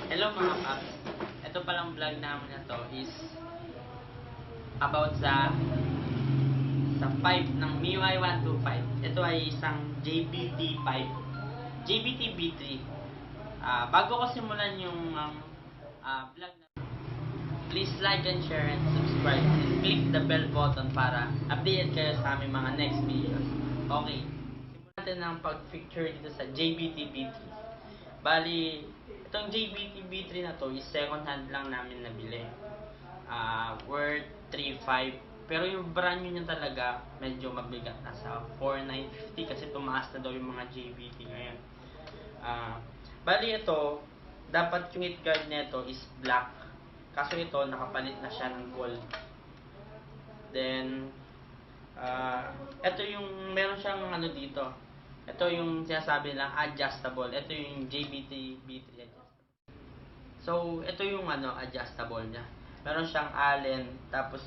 Hello mga paps. Ito palang vlog namin na to is about sa 5 ng MIUI 125. Ito ay isang JVT V3. Bago ko simulan yung vlog na, please like and share and subscribe and click the bell button para update kayo sa aming mga next videos. Okay, simulan natin ang pag-picture dito sa JVT V3. Bali, itong JVT V3 na to is second hand lang namin nabili. Worth 3.5. Pero yung brand new niya talaga medyo mabigat. Nasa 4.950 kasi tumaas na daw yung mga JVT ngayon. Bali ito, dapat yung heat guard nito is black. Kaso ito, nakapalit na siya ng gold. Then, ito yung, meron siyang ano dito. Ito yung sinasabi lang adjustable. Ito yung JVT V3 Adjustable. So, ito yung adjustable niya. Meron siyang allen, tapos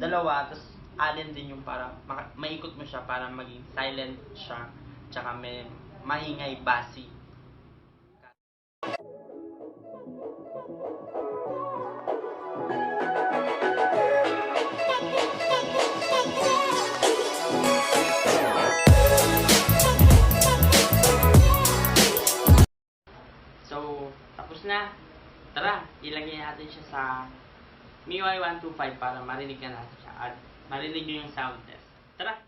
dalawa, tapos allen din yung para maikot mo siya para maging silent siya, tsaka may maingay basi. So, tapos na. Tara, ilagay natin siya sa MIUI 125 para marinig na natin siya at marinig nyo yung sound test. Tara!